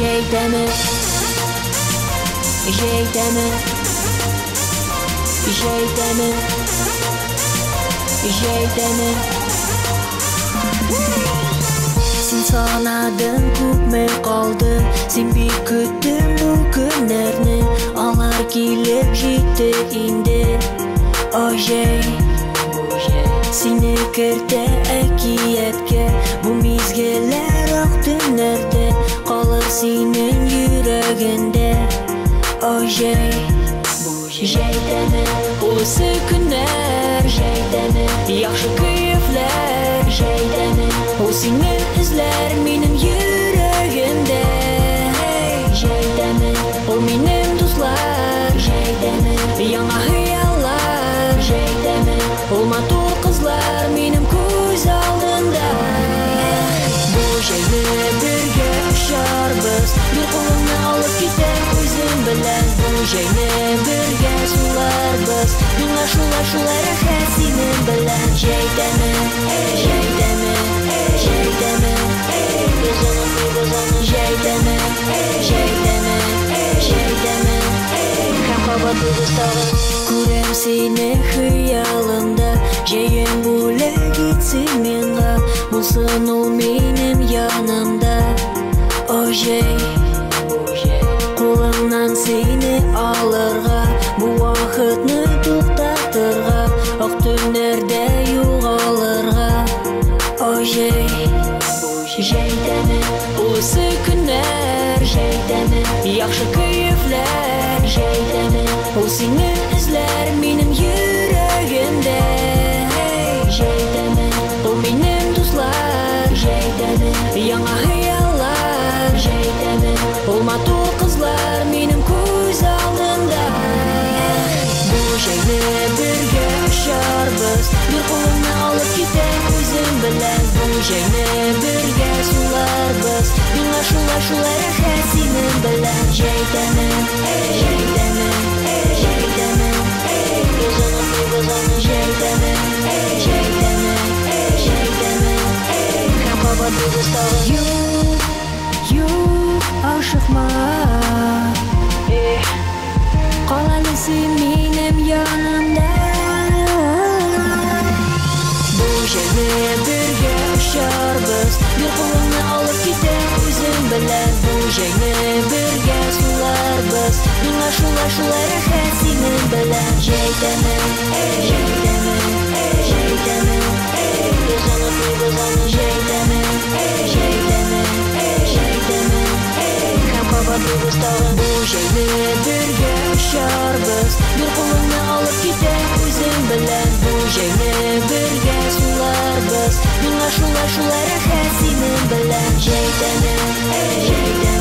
Җәйдәме, җәйдәме, җәйдәме, җәйдәме. Син санадың күпме калды, син бик көттең бу көннәрне, алар килеп җитте инде. О җәй, сине кертә әкияткә, бу мизгелләр ак төннәрдә калыр синең йөрәгендә. О җәй, җәйдәме, улысы көннәр, җәйдәме, яхшы кыйфләр, җәйдәме, ул сине эзләр минем йөрәгемдә. Җәйдәме, ул минем дуслар, җәйдәме, яңа хыяллар, җәйдәме, ул матур кызлар минем күз алдында. Бу җәйне бергә очарбыз, бер кулыңны алып китәм үзем белән. Бу җәйне бергә суларбыз, миңа шулай рәхәт синең белән. Җәйдәме, җәйдәме, җәйдәме, без аны җәйдәме, җәйдәме, җәйдәме, һәм кабатлы дусларым. Күрәм сине хыялымда, җәем бүләк итсен миңа, булсын ул минем янымда. О җәй, кулымнан сине алырга, бу вакытны туктатырга, ак төннәрдә югалырга. О җәй, җәйдәме, улысы көннәр, җәйдәме, яхшы кыйфләр, җәйдәме, ул сине эзләр минем йөрәгемдә. Җәйдәме, ул минем дуслар, җәйдәме, яңа хыяллар, җәйдәме, ул матур кызлар минем күз алдында. Бу җәйне бергә очарбыз, бер кулыңны алып китәм үзем белән. Бу җәйне бергә суларбыз, миңа шулай рәхәт синең белән. Җәйдәме, җәйдәме, җәйдәме, без аны җәйдәме, җәйдәме, җәйдәме, һәм кабатлы дусларым. Юк, ашыкма, кал әле син минем янымда. Бу җәйне бергә очарбыз, бер кулыңны алып китәм үзем белән. Бу җәйне бергә суларбыз, миңа шулай рәхәт синең белән. Җәйдәме, җәйдәме, җәйдәме, без аны җәйдәме, җәйдәме, җәйдәме, һәм кабатлы дусларым. Бу җәйне бергә очарбыз, бер кулыңны алып китәм үзем белән. Бу җәйне бергә суларбыз, миңа шулай рәхәт синең белән. Җәйдәме, җәйдәме.